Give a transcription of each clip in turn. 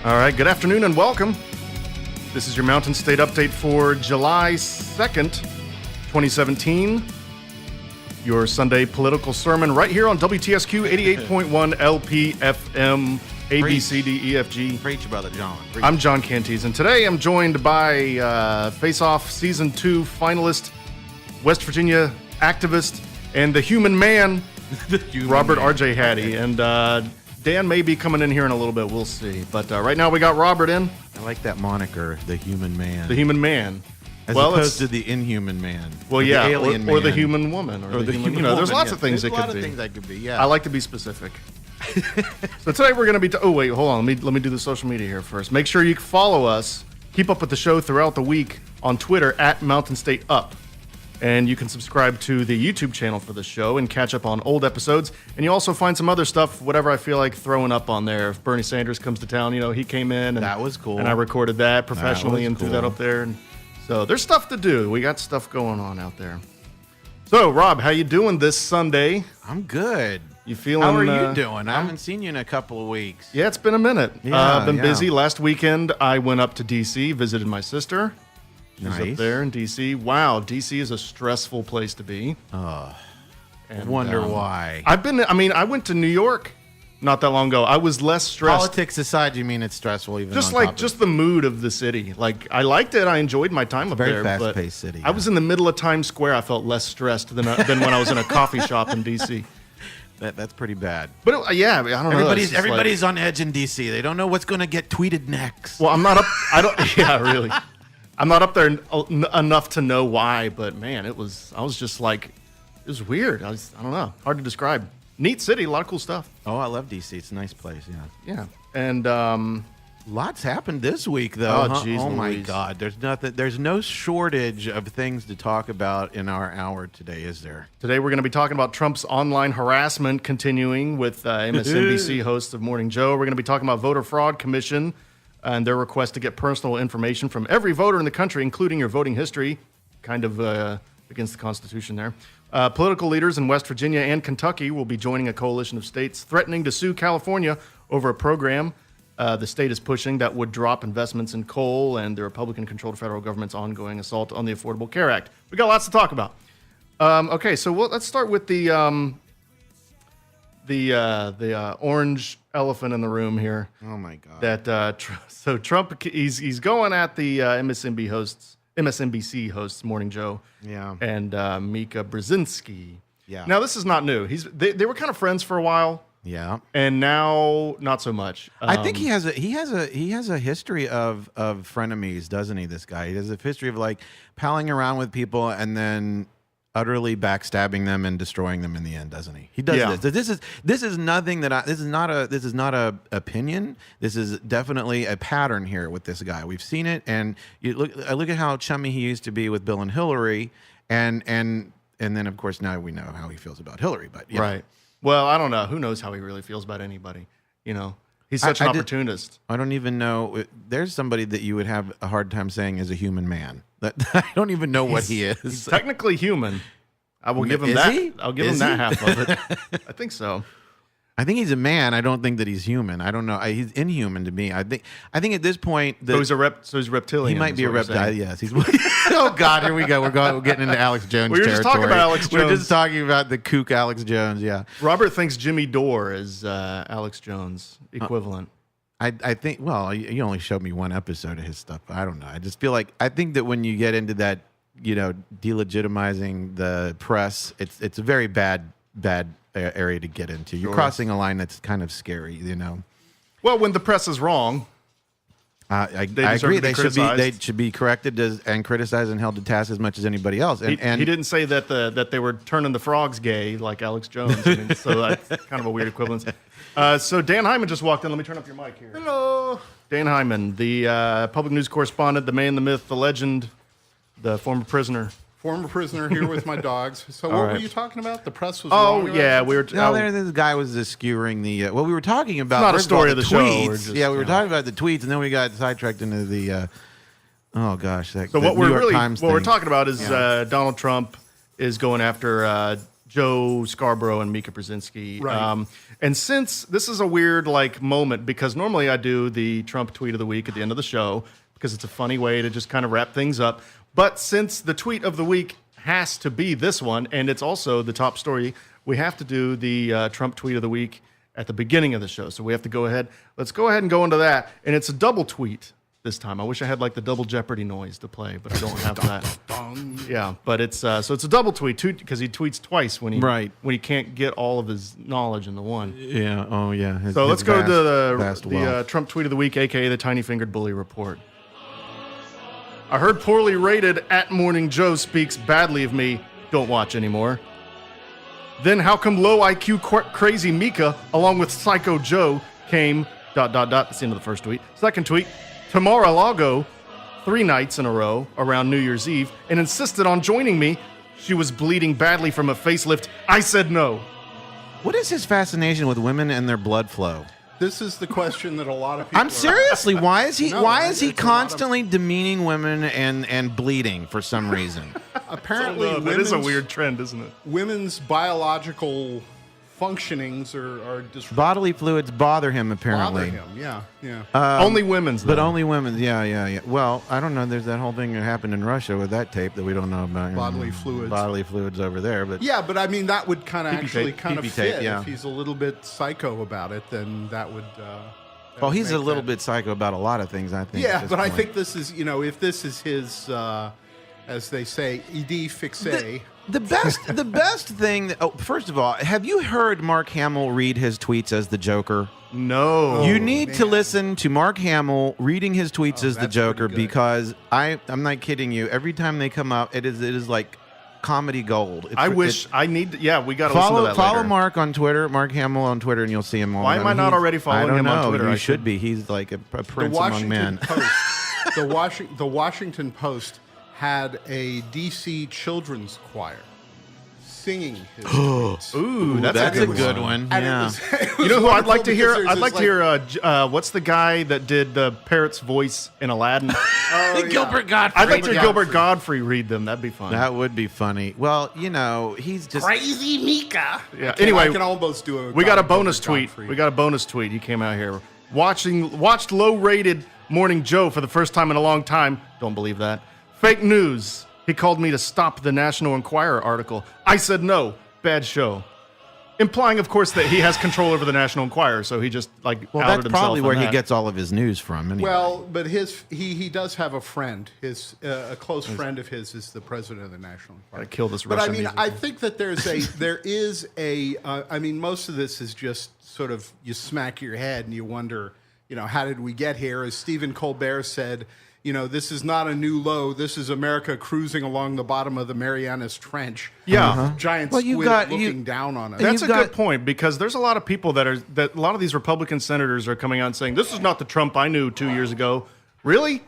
All right, good afternoon and welcome. This is your Mountain State update for July 2nd, 2017. Your Sunday political sermon right here on WTSQ 88.1 LPFM ABCDEFG. Preach, Brother John. Preach. I'm John Canties, and today I'm joined by Face Off Season 2 finalist, West Virginia activist, and the human man, Robert R.J. Hattie. And Dan may be coming in here in a little bit. We'll see. But right now we got Robert in. I like that moniker, the human man. The human man. As opposed to the inhuman man. Well, yeah, the alien man. Or the human woman. Or the human, there's lots of things it could be. There's a lot of things that could be, yeah. I like to be specific. So today we're going to be... oh, wait, hold on. Let me do the social media here first. Make sure you follow us. Keep up with the show throughout the week on Twitter at Mountain State Up. And you can subscribe to the YouTube channel for the show and catch up on old episodes. And you also find some other stuff, whatever I feel like throwing up on there. If Bernie Sanders comes to town, he came in. And that was cool. And I recorded that professionally and threw that up there. And so there's stuff to do. We got stuff going on out there. So, Rob, how you doing this Sunday? I'm good. You feeling? How are you doing? I haven't seen you in a couple of weeks. Yeah, it's been a minute. Yeah, I've been busy. Last weekend, I went up to D.C., visited my sister. She's Nice. up there in D.C. Wow, D.C. is a stressful place to be. And, wonder why. I went to New York not that long ago. I was less stressed. Politics aside, you mean it's stressful even Just the mood of the city. Like, I liked it. I enjoyed my time up there. Very fast-paced city. I was in the middle of Times Square. I felt less stressed than when I was in a coffee shop in D.C. That's pretty bad. But I don't know. Everybody's on edge in D.C. They don't know what's going to get tweeted next. Well, I'm not up. I don't. Yeah, really. I'm not up there enough to know why. But man, I was just like, it was weird. I don't know. Hard to describe. Neat city. A lot of cool stuff. Oh, I love D.C. It's a nice place. Yeah. Yeah. And lots happened this week, though. Oh, geez, oh my Louise. God! There's no shortage of things to talk about in our hour today, is there? Today we're going to be talking about Trump's online harassment continuing with MSNBC hosts of Morning Joe. We're going to be talking about Voter Fraud Commission and their request to get personal information from every voter in the country, including your voting history, kind of against the Constitution there. Political leaders in West Virginia and Kentucky will be joining a coalition of states threatening to sue California over a program the state is pushing that would drop investments in coal and the Republican-controlled federal government's ongoing assault on the Affordable Care Act. We got lots to talk about. Okay, so let's start with the orange elephant in the room here. Oh my God! So Trump, he's going at the MSNBC hosts Morning Joe. Yeah. And Mika Brzezinski. Yeah. Now this is not new. They were kind of friends for a while. Yeah. And now not so much. I think he has a history of frenemies, doesn't he? This guy. He has a history of like palling around with people and then utterly backstabbing them and destroying them in the end, doesn't he? He does this. This is nothing that this is not a opinion. This is definitely a pattern here with this guy. We've seen it, and I look at how chummy he used to be with Bill and Hillary, and then of course now we know how he feels about Hillary. But right. Well, I don't know. Who knows how he really feels about anybody? He's such an opportunist. I don't even know. There's somebody that you would have a hard time saying is a human man. I don't even know what he is. He's technically human. I will give him is that. He? I'll give is him that he? half of it. I think so. I think he's a man. I don't think that he's human. I don't know. He's inhuman to me. I think at this point, So he's reptilian. He might be a reptile. Yes. He's. Oh God, here we go. We're getting into Alex Jones territory. We were just talking about Alex Jones. We're just talking about the kook Alex Jones. Yeah. Robert thinks Jimmy Dore is Alex Jones equivalent. I think. Well, you only showed me one episode of his stuff. I don't know. I just feel like I think that when you get into that, delegitimizing the press, it's a very bad area to get into. You're crossing a line that's kind of scary, Well, when the press is wrong, I agree. They should be corrected and criticized and held to task as much as anybody else. And he didn't say that they were turning the frogs gay like Alex Jones. So that's kind of a weird equivalence. So Dan Hyman just walked in. Let me turn up your mic here. Hello. Dan Hyman, the public news correspondent, the man, the myth, the legend, the former prisoner. Former prisoner here with my dogs. So what were you talking about? The press was Oh, wrong yeah. about We were. this guy was skewering the. Well, we were talking about. It's not a story of the show. Tweets. We were talking about the tweets, and then we got sidetracked into the. Oh gosh! So what we're talking about is Donald Trump is going after Joe Scarborough and Mika Brzezinski. Right. And since this is a weird moment, because normally I do the Trump tweet of the week at the end of the show because it's a funny way to just kind of wrap things up. But since the tweet of the week has to be this one, and it's also the top story, we have to do the Trump tweet of the week at the beginning of the show. So we have to go ahead. Let's go ahead and go into that. And it's a double tweet this time. I wish I had the double Jeopardy noise to play, but I don't have that. Yeah, but it's so it's a double tweet because he tweets twice when he can't get all of his knowledge into one. Yeah. Oh, yeah. So let's go to the Trump tweet of the week, aka the Tiny Fingered Bully Report. I heard poorly rated at Morning Joe speaks badly of me. Don't watch anymore. Then how come low IQ crazy Mika along with Psycho Joe came ... That's the end of the first tweet. Second tweet. Mar-a-Lago 3 nights in a row around New Year's Eve and insisted on joining me. She was bleeding badly from a facelift. I said no. What is his fascination with women and their blood flow? This is the question that a lot of people. I'm seriously. Why is he? No, why is he it's a constantly demeaning women and bleeding for some reason? Apparently, that is a weird trend, isn't it? Women's biological functionings are disrupted. Bodily fluids bother him apparently. Bother him. Yeah. Only women's, though. But only women's. Yeah. Well, I don't know. There's that whole thing that happened in Russia with that tape that we don't know about. Bodily fluids. Bodily fluids over there, but yeah. But I mean, that would kind of actually kind of PP fit. tape, yeah. If he's a little bit psycho about it, then that would. Well, he's a little bit psycho about a lot of things, I think. Yeah, but I think this is, if this is his, as they say, idée fixe. The best thing. First of all, have you heard Mark Hamill read his tweets as the Joker? No. You need to listen to Mark Hamill reading his tweets as the Joker because I'm not kidding you. Every time they come up, it is like comedy gold. I wish I need. We got to listen to that Follow later. Mark on Twitter, Mark Hamill on Twitter, and you'll see him all. Why am I not already following him on Twitter? You should be. He's like a prince among men. The Washington Post had a DC children's choir singing his tweets. Ooh, that's a good one. And Yeah. it was You know who I'd like to hear? because I'd like to hear. What's the guy that did the parrot's voice in Aladdin? Gilbert Godfrey. I'd like to hear Gilbert Godfrey read them. That'd be fun. That would be funny. Well, he's just Crazy Mika. Yeah. I Anyway, can almost do it. we got a bonus tweet. He came out here watched low-rated Morning Joe for the first time in a long time. Don't believe that. Fake news. He called me to stop the National Enquirer article. I said no. Bad show. Implying, of course, that he has control over the National Enquirer, so he just outed himself. That's probably where on he that. gets all of his news from. Anyway. Well, but he does have a friend. A close friend of his is the president of the National Enquirer. Gotta kill this But Russian I mean, music. I think that there is a. I mean, most of this is just sort of you smack your head and you wonder, how did we get here? As Stephen Colbert said, this is not a new low. This is America cruising along the bottom of the Marianas Trench. Yeah. Giant Well, squid looking down on it. That's a good point because there's a lot of people that a lot of these Republican senators are coming out and saying this is not the Trump I knew 2 years ago. Really?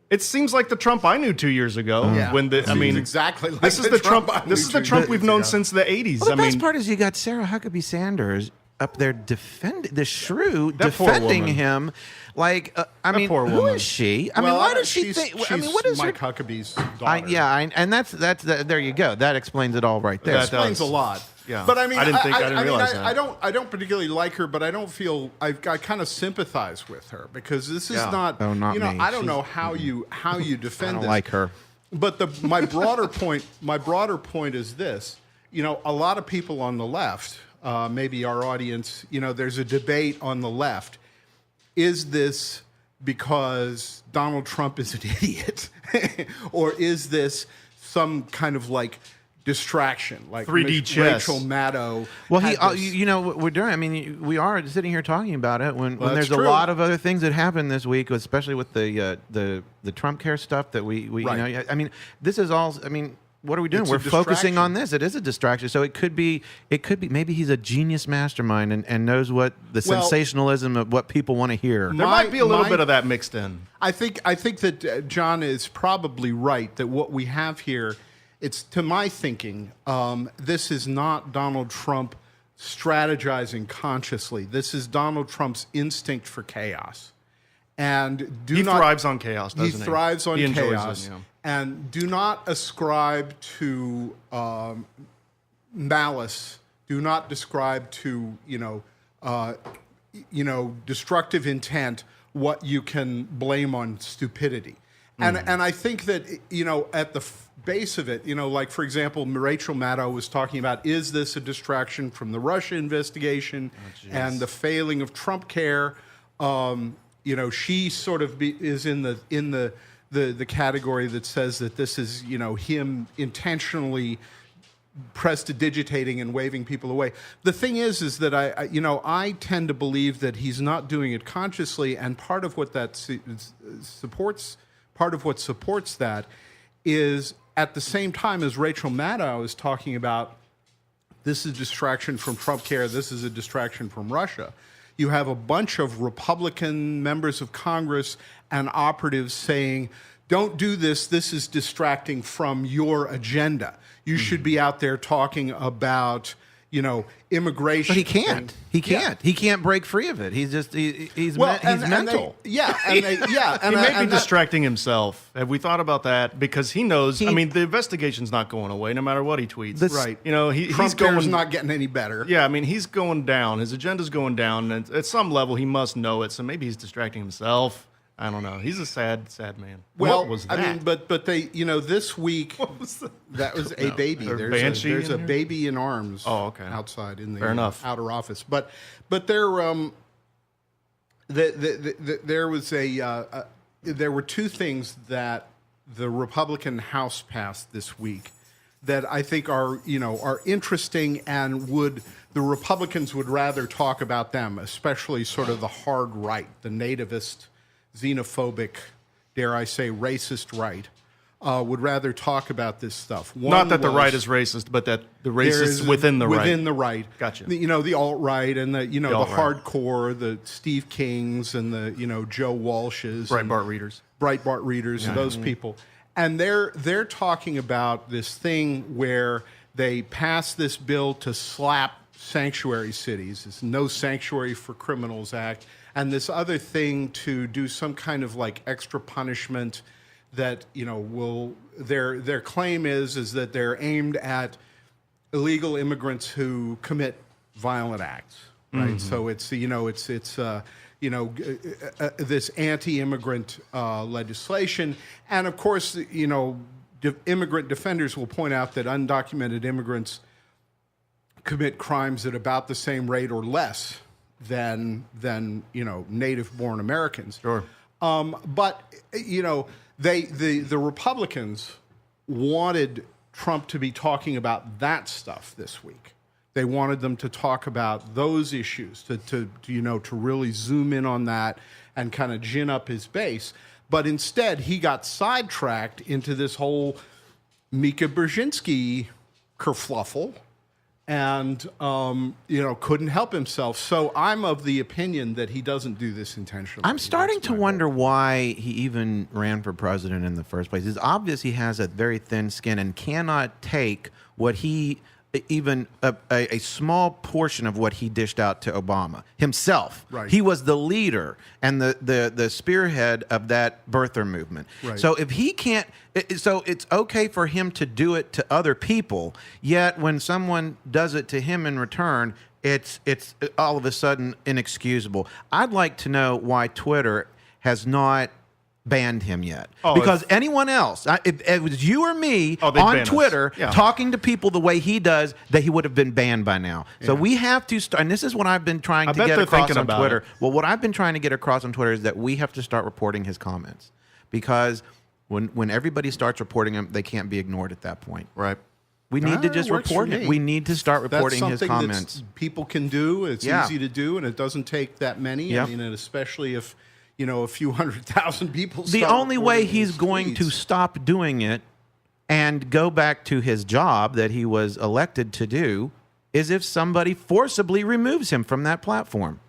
It seems like the Trump I knew 2 years ago. Yeah. When It seems exactly like this is the the Trump. Trump I This is knew the 2 Trump years we've known ago. since the 80s. Well, the best part is you got Sarah Huckabee Sanders up there defending That poor defending woman. him. Like, poor who woman. is she? I mean, why does she she's- think? I mean, she's what is Mike her? Huckabee's daughter? And that's there you go. That explains it all right there. That explains does. a lot. Yeah. But I mean, I didn't realize that. I don't particularly like her, but I don't feel I kind of sympathize with her because this is Yeah. not. Oh, not me. I don't know how you defend. I don't this. like her. But my broader point is this. A lot of people on the left, maybe our audience, there's a debate on the left. Is this because Donald Trump is an idiot, or is this some kind of distraction, like 3D chess. Rachel Maddow? Well, had this- what we're doing. I mean, we are sitting here talking about it when Well, there's that's a true. lot of other things that happened this week, especially with the Trumpcare stuff that we Right. I mean, this is all. I mean, what are we doing? It's a We're focusing distraction. on this. It is a distraction. So it could be. Maybe he's a genius mastermind and knows what the Well, sensationalism of what people want to hear. There might be a little my- bit of that mixed in. I think that John is probably right that what we have here, it's to my thinking, this is not Donald Trump strategizing consciously. This is Donald Trump's instinct for chaos, and He thrives on chaos, doesn't he? He thrives on He enjoys chaos, it, yeah. and do not ascribe to malice, do not describe to destructive intent what you can blame on stupidity. And I think that at the base of it, like for example, Rachel Maddow was talking about, is this a distraction from the Russia investigation and the failing of Trumpcare? She sort of is in the category that says that this is him intentionally prestidigitating and waving people away. The thing is that I tend to believe that he's not doing it consciously, and part of what that supports that is, at the same time as Rachel Maddow is talking about, this is a distraction from Trumpcare, this is a distraction from Russia, you have a bunch of Republican members of Congress and operatives saying, don't do this, this is distracting from your agenda. You should be out there talking about, immigration. But he can't. He can't. Yeah. He can't break free of it. He's just he's mental. He may be distracting himself. Have we thought about that? Because he knows. The investigation's not going away, no matter what he tweets. Right. He's going not getting any better. Yeah, he's going down. His agenda's going down, and at some level, he must know it. So maybe he's distracting himself. I don't know. He's a sad man. Well, what was that? But they, this week, that was a baby. There's a baby in arms. Oh, okay. Outside in the Fair enough. outer office. But there there were two things that the Republican House passed this week that I think are interesting, and the Republicans would rather talk about them, especially sort of the hard right, the nativist, xenophobic, dare I say, racist right, would rather talk about this stuff. Not that the right is racist, but that the racists within the right. Within the right. Gotcha. The alt-right and the hardcore, the Steve Kings and the, Joe Walshes. Breitbart readers, and those people. And they're talking about this thing where they pass this bill to slap sanctuary cities, this No Sanctuary for Criminals Act, and this other thing to do some kind of like extra punishment that their claim is that they're aimed at illegal immigrants who commit violent acts, right? Mm-hmm. So it's this anti-immigrant legislation, and of course immigrant defenders will point out that undocumented immigrants commit crimes at about the same rate or less than native-born Americans. Sure. But the Republicans wanted Trump to be talking about that stuff this week. They wanted them to talk about those issues, to really zoom in on that and kind of gin up his base. But instead, he got sidetracked into this whole Mika Brzezinski kerfluffle, and couldn't help himself. So I'm of the opinion that he doesn't do this intentionally. I'm starting to wonder why he even ran for president in the first place. It's obvious he has a very thin skin and cannot take what he even a small portion of what he dished out to Obama himself. Right. He was the leader and the spearhead of that birther movement. Right. So if he can't, so it's okay for him to do it to other people, yet when someone does it to him in return, it's all of a sudden inexcusable. I'd like to know why Twitter has not banned him yet, because anyone else, if it was you or me on Twitter talking to people the way he does, that he would have been banned by now. So we have to start, and this is what I've been trying to get across on Twitter. Well, what I've been trying to get across on Twitter is that we have to start reporting his comments, because when everybody starts reporting him, they can't be ignored at that point. Right. We need to just report him. We need to start reporting his comments. That people can do. It's easy to do, and it doesn't take that many. Yep. I mean, and especially if a few 100,000 people. The only way he's going to stop doing it and go back to his job that he was elected to do is if somebody forcibly removes him from that platform.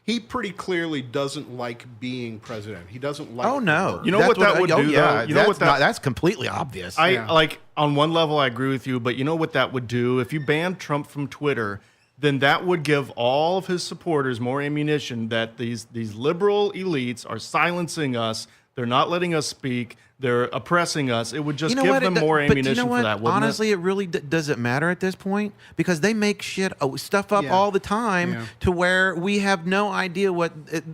He pretty clearly doesn't like being president. He doesn't like. Oh no! You know what that would do? Yeah, that's completely obvious. Like on one level, I agree with you, but you know what that would do? If you banned Trump from Twitter, then that would give all of his supporters more ammunition that these liberal elites are silencing us. They're not letting us speak. They're oppressing us. It would just You know give what? them more But ammunition you know what? for that, wouldn't Honestly, it really doesn't matter at this point because they make stuff up Yeah. all the time Yeah. to where we have no idea what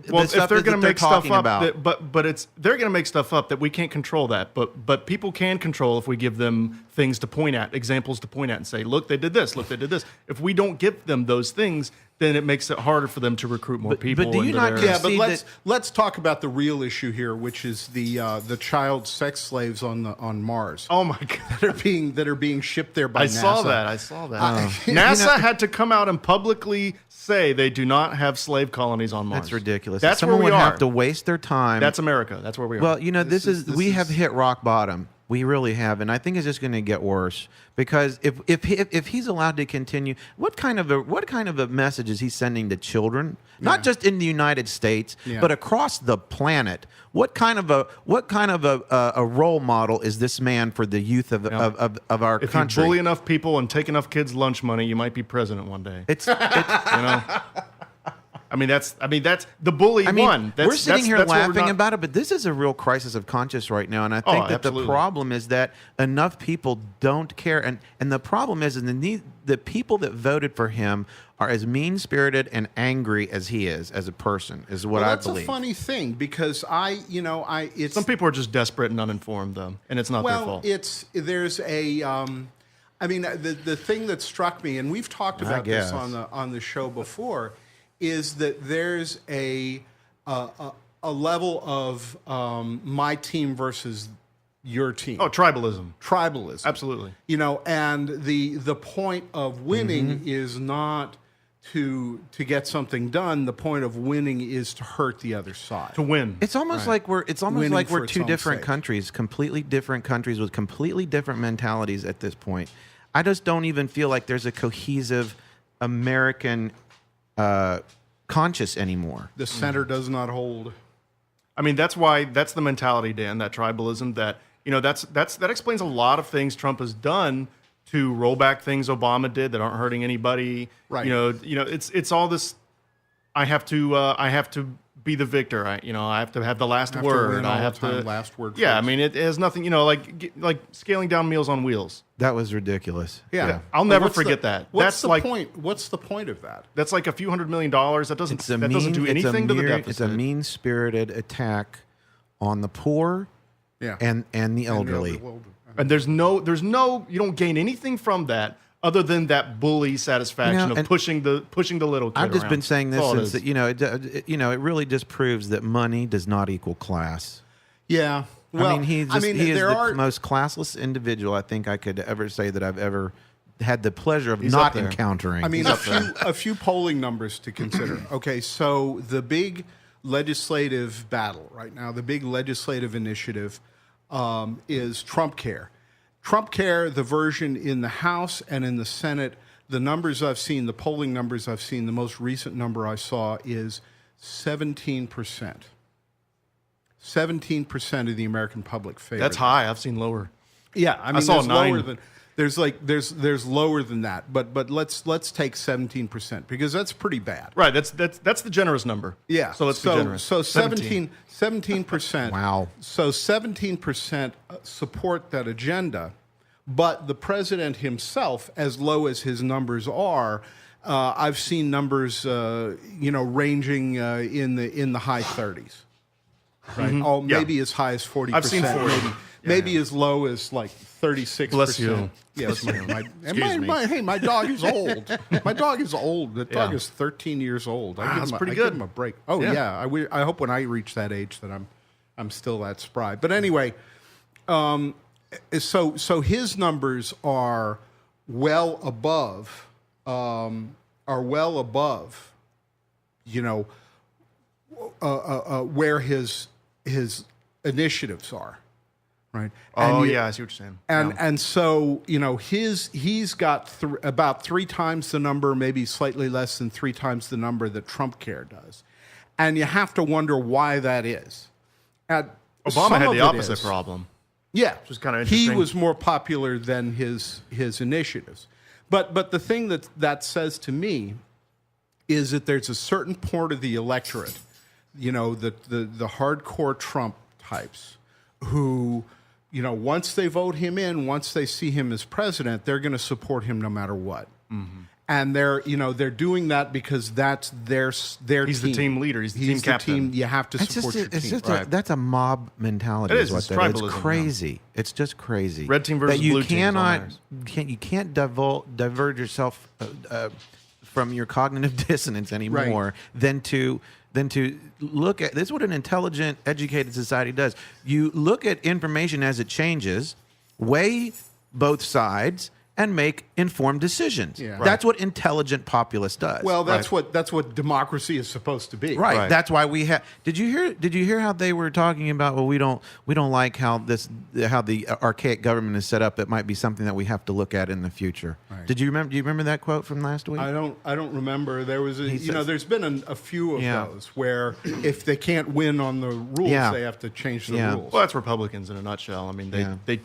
Well, the stuff if they're is going that to make stuff talking up, about. but they're going to make stuff up that we can't control that. But people can control if we give them things to point at, examples to point at, and say, look, they did this. Look, they did this. If we don't give them those things, then it makes it harder for them to recruit more people. do you into not their- Yeah, but see let's talk about the real issue here, which is the child sex slaves on Mars Oh my God! that are being shipped there by I NASA. saw that. I saw that. You NASA had to come out and publicly say they do not have slave colonies on Mars. That's ridiculous. That's Someone where we would are. have to waste their time. That's America. That's where we are. Well, you know, we have hit rock bottom. We really have, and I think it's just going to get worse because if he's allowed to continue, what kind of a message is he sending to children, not just in the United States, but across the planet? What kind of a role model is this man for the youth of our if country? you bully enough people and take enough kids' lunch money, you might be president one day. It's You know. I mean, that's the bully won. we're sitting here that's what we're laughing not- about it, but this is a real crisis of conscience right now. And I think that absolutely. the problem is that enough people don't care. And the problem is the people that voted for him are as mean-spirited and angry as he is as a person, is what I That's believe. a funny thing because it's Some people are just desperate and uninformed, though, and it's not their fault. there's a I mean the thing that struck me, and we've talked about this guess. on the show before, is that there's a level of my team versus your team. Oh, tribalism. Tribalism. Absolutely. You know, and the point of winning is not to get something done. The point of winning is to hurt the other side. To win. It's almost like we're Winning for its two own different sake. countries, completely different countries with completely different mentalities at this point. I just don't even feel like there's a cohesive American conscious anymore. The center does not hold. I mean, that's the mentality, Dan, that tribalism, that, you know, that explains a lot of things Trump has done to roll back things Obama did that aren't hurting anybody. Right. You know, it's all this, I have to be the victor. I have to have the last Have to word. win I all have the time, to last word Yeah, first. I mean, it has nothing, you know, like scaling down Meals on Wheels. That was ridiculous. Yeah. I'll But never what's forget that. What's That's the like- point? What's the point of that? That's like a few $100 million. That doesn't do anything to the deficit. It's a mean-spirited attack on the poor Yeah. and the elderly. And there's no, you don't gain anything from that other than that bully satisfaction You know, of and pushing the little kid I've just around. been saying this That's all it since is. that, it really just proves that money does not equal class. Yeah. Well, I mean, he is there the are most classless individual I think I could ever say that I've ever had the pleasure of He's not up there. encountering. I mean, a few polling numbers to consider. Okay, so the big legislative battle right now, the big legislative initiative is Trumpcare. Trumpcare, the version in the House and in the Senate, the numbers I've seen, the polling numbers I've seen, the most recent number I saw is 17%. 17% of the American public favor. That's high. I've seen lower. Yeah, I mean, saw there's 9. lower than there's lower than that, but let's take 17% because that's pretty bad. Right. That's the generous number. Yeah. So let's be generous. So 17%. Wow. So 17% support that agenda, but the president himself, as low as his numbers are, I've seen numbers ranging in the high 30s. Right. Oh, Yeah. maybe as high as 40%. I've seen 40. Maybe as low as like 36%. Bless you. Yes, Bless you. and my dog is old. My dog is old. The dog Yeah. is 13 years old. I give that's him pretty I good. give him a break. Oh Yeah. yeah. I hope when I reach that age that I'm still that spry. But anyway, so his numbers are well above, where his initiatives are, right? Oh, And yeah, I see what you're saying. and so he's got about 3 times the number, maybe slightly less than 3 times the number that Trumpcare does, and you have to wonder why that is. Obama Some had of the it opposite is- problem. Yeah, is kinda he interesting. was more popular than his initiatives, but the thing that says to me is that there's a certain part of the electorate, the hardcore Trump types who, you know, once they vote him in, once they see him as president, they're going to support him no matter what. And they're doing that because that's their He's team. the team leader. He's the team the captain. team. You have to support your team. That's a mob mentality. It is. What It's that is. tribalism, It's crazy. It's just crazy. Red team versus that you blue team is all cannot, matters. you can't divert yourself from your cognitive dissonance anymore than to look at this is what an intelligent, educated society does. You look at information as it changes, weigh both sides, and make informed decisions. Yeah. That's what intelligent populace does. Well, that's what democracy is supposed to be. Right. That's why we have. Did you hear how they were talking about? Well, we don't like how the archaic government is set up. It might be something that we have to look at in the future. Right. Do you remember that quote from last week? I don't remember. There was there's been a few of Yeah. those where if they can't win on the rules, Yeah. they have to change the Yeah. rules. Well, that's Republicans in a nutshell. I mean, they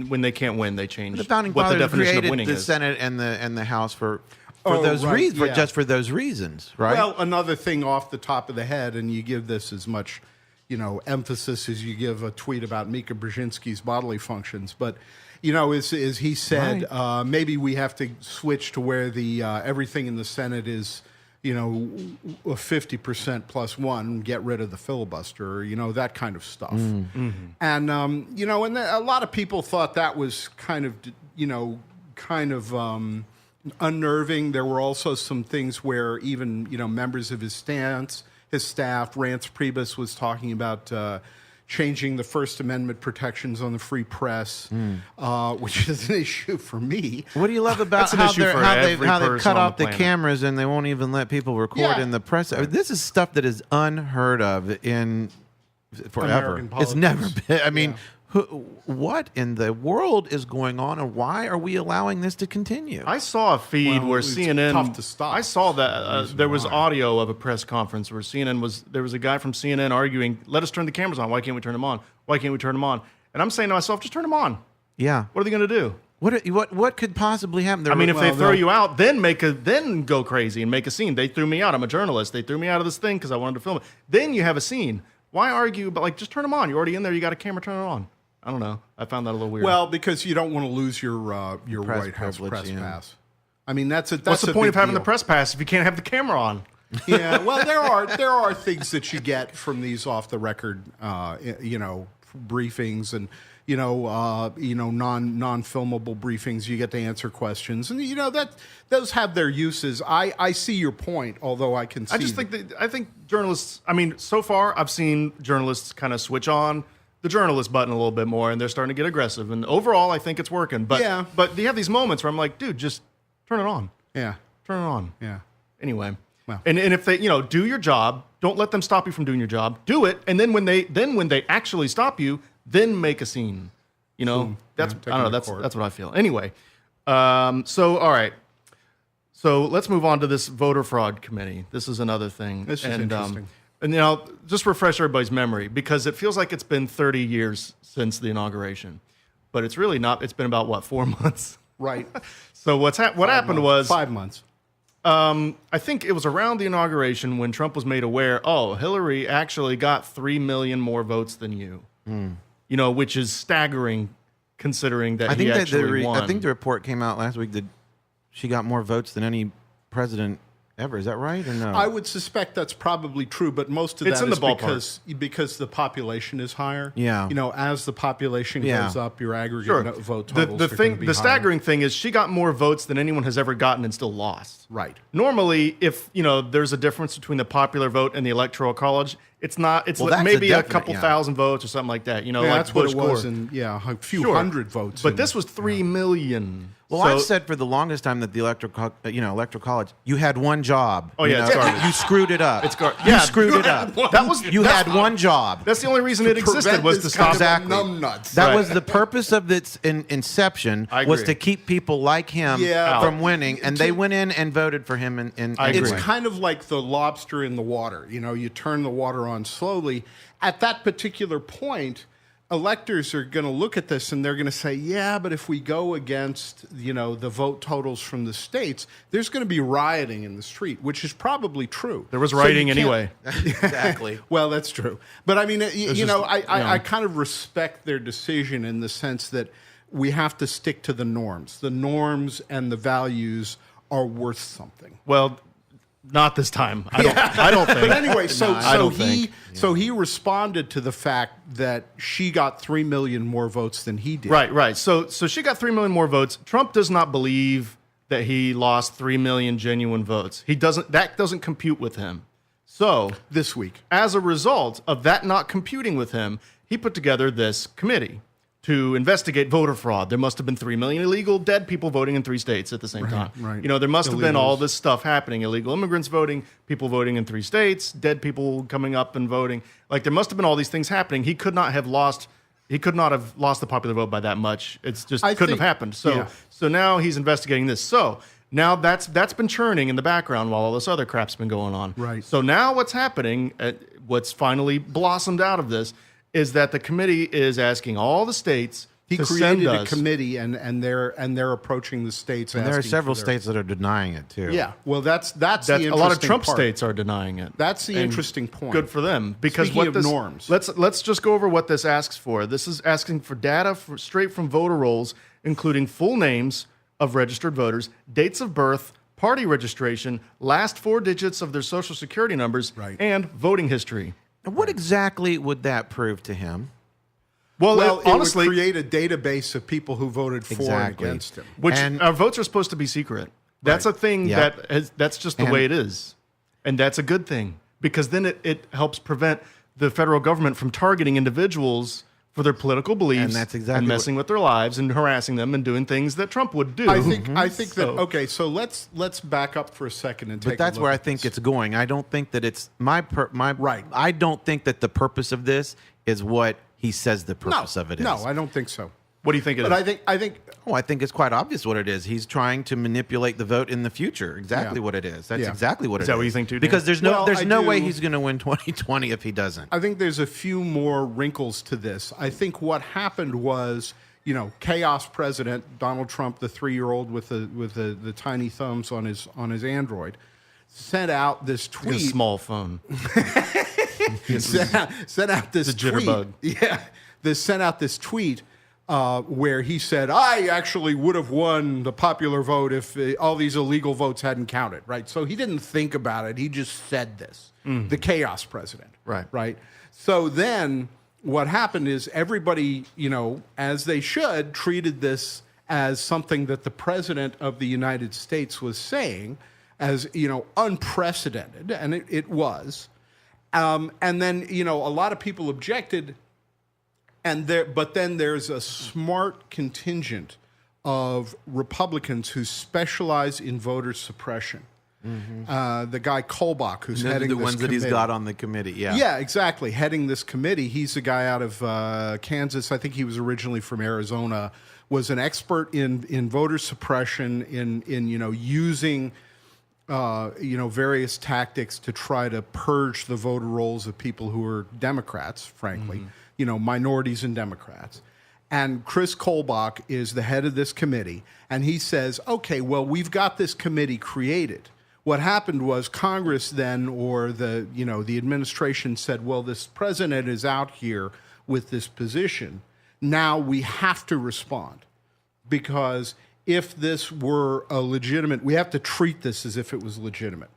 when they can't win, they change The founding what the fathers definition of created winning the is. Senate and the House for Oh, those right, reasons, yeah. just for those reasons, right? Well, another thing off the top of the head, and you give this as much, emphasis as you give a tweet about Mika Brzezinski's bodily functions, but is he said maybe we have to switch to where the everything in the Senate is 50% plus one, get rid of the filibuster, that kind of stuff. And, and a lot of people thought that was kind of unnerving. There were also some things where even, members of his staff, Rance Priebus was talking about changing the First Amendment protections on the free press, which is an issue for me. What do you love about That's an how issue for they every cut person off on the the planet. cameras and they won't even let people record Yeah. in the press? I mean, this is stuff that is unheard of in forever. American It's never politics. been. I mean, what in the world is going on, and why are we allowing this to continue? I saw a feed Well, where it's CNN. tough to stop. I saw that Reason there was why. audio of a press conference where there was a guy from CNN arguing, "Let us turn the cameras on. Why can't we turn them on? Why can't we turn them on?" And I'm saying to myself, just turn them on. Yeah. What are they going to do? What could possibly happen? I mean, if they throw you out, then go crazy and make a scene. They threw me out. I'm a journalist. They threw me out of this thing because I wanted to film it. Then you have a scene. Why argue? But just turn them on. You're already in there. You got a camera. Turn it on. I don't know. I found that a little weird. Well, because you don't want to lose your White House privilege, press yeah. pass. I mean, that's what's the a point big of having deal. the press pass if you can't have the camera on? Yeah, well, there are things that you get from these off the record, briefings and non-filmable briefings. You get to answer questions, and that those have their uses. I see your point, although I can see. I think journalists. I mean, so far I've seen journalists kind of switch on the journalist button a little bit more, and they're starting to get aggressive. And overall, I think it's working. But Yeah. but you have these moments where I'm like, dude, just turn it on. Yeah, Turn it on. yeah. Anyway. Well. And if they, do your job, don't let them stop you from doing your job. Do it, and then when they actually stop you, then make a scene. That's take I don't know. them to That's court. that's what I feel. Anyway, so all right. So let's move on to this voter fraud committee. This is another thing. This is interesting. And just refresh everybody's memory because it feels like it's been 30 years since the inauguration, but it's really not. It's been about 4 months. Right. So what happened was 5 months. I think it was around the inauguration when Trump was made aware, Hillary actually got 3 million more votes than you. Which is staggering considering that he actually won. I think the report came out last week that she got more votes than any president ever. Is that right or no? I would suspect that's probably true, but most of It's that in is the ballpark. because the population is higher. Yeah. As the population goes up, your aggregate Sure. vote The totals are thing, gonna be the higher. staggering thing is she got more votes than anyone has ever gotten and still lost. Right. Normally, if there's a difference between the popular vote and the electoral college, it's not. It's Well, like that's maybe a a definite, couple thousand votes or something like that. Yeah, like that's what Bush it was, Gore. and a few Sure. hundred votes. But in- this was 3 million. Well, So- I've said for the longest time that the electoral college, you had one job. Oh, yeah, it's garbage. You screwed it up. It's gar- You yeah, screwed it up. That was You had one job. That's the only reason it existed prevent was to this stop. kind of numbnuts. That Right. was the purpose of its inception, I was agree. to keep people like him Yeah. from winning, and they went in and voted for him. I agree. It's kind of like the lobster in the water. You turn the water on slowly. At that particular point, electors are going to look at this and they're going to say, yeah, but if we go against, the vote totals from the states, there's going to be rioting in the street, which is probably true. There was So rioting you can't- anyway. Exactly. Well, that's true. But I mean, I know. kind of respect their decision in the sense that we have to stick to the norms. The norms and the values are worth something. Well, not this time. I don't think. But anyway, so he responded to the fact that she got 3 million more votes than he did. Right. So she got 3 million more votes. Trump does not believe that he lost 3 million genuine votes. That doesn't compute with him. So This week. as a result of that not computing with him, he put together this committee to investigate voter fraud. There must have been 3 million illegal dead people voting in 3 states at the same time. right. There must have been all Illegals. this stuff happening. Illegal immigrants voting, people voting in 3 states, dead people coming up and voting. Like there must have been all these things happening. He could not have lost the popular vote by that much. It's just couldn't have happened. So now he's investigating this. So now that's been churning in the background while all this other crap's been going on. Right. So now what's happening, what's finally blossomed out of this, is that the committee is asking all the states He to created send a us. and they're approaching the states. And there are asking several for their- states that are denying it too. Yeah, well, that's the That interesting a lot of Trump part. states are denying it. That's the And interesting point. Good for them, because Speaking what of this norms. Let's just go over what this asks for. This is asking for data straight from voter rolls, including full names of registered voters, dates of birth, party registration, last 4 digits of their social security numbers, Right. and voting history. And what exactly would that prove to him? Well, it honestly, would create a database of people who voted for and Exactly. against him. which And- our votes are supposed to be secret. That's Right. a thing Yeah. that's just the And- way it is. And that's a good thing, because then it helps prevent the federal government from targeting individuals for their political beliefs And that's exactly messing with their lives and harassing them and doing things that Trump would do. I think that So- okay. So let's back up for a second and take. But that's a look where I at think this. it's going. I don't think that it's my Right. I don't think that the purpose of this is what he says the no, purpose of it is. no, I don't think so. What do you think it is? But I think Oh, I think it's quite obvious what it is. He's trying to manipulate the vote in the future. Exactly Yeah. what it is. That's Yeah. exactly what it is. Is that what you think too, Dan? Because there's Well, I no way do- he's going to win 2020 if he doesn't. I think there's a few more wrinkles to this. I think what happened was, chaos president Donald Trump, the 3-year-old with the tiny thumbs on his Android, sent out this a tweet. small phone. sent out this It's a jitterbug. tweet. Yeah, sent out this tweet where he said, "I actually would have won the popular vote if all these illegal votes hadn't counted." Right. So he didn't think about it. He just said this. The chaos president. Right. Right. So then what happened is everybody, as they should, treated this as something that the president of the United States was saying as, unprecedented, and it was. And then, a lot of people objected, but then there's a smart contingent of Republicans who specialize in voter suppression. The guy Kolbach, who's Those are heading the this ones that he's committee. got on the committee. Yeah. Yeah, exactly. Heading this committee, he's a guy out of Kansas. I think he was originally from Arizona. Was an expert in voter suppression, in using various tactics to try to purge the voter rolls of people who are Democrats, frankly, minorities and Democrats. And Chris Kolbach is the head of this committee, and he says, "Okay, well, we've got this committee created." What happened was Congress then, or the administration said, well, this president is out here with this position. Now we have to respond, because if this were a legitimate, we have to treat this as if it was legitimate.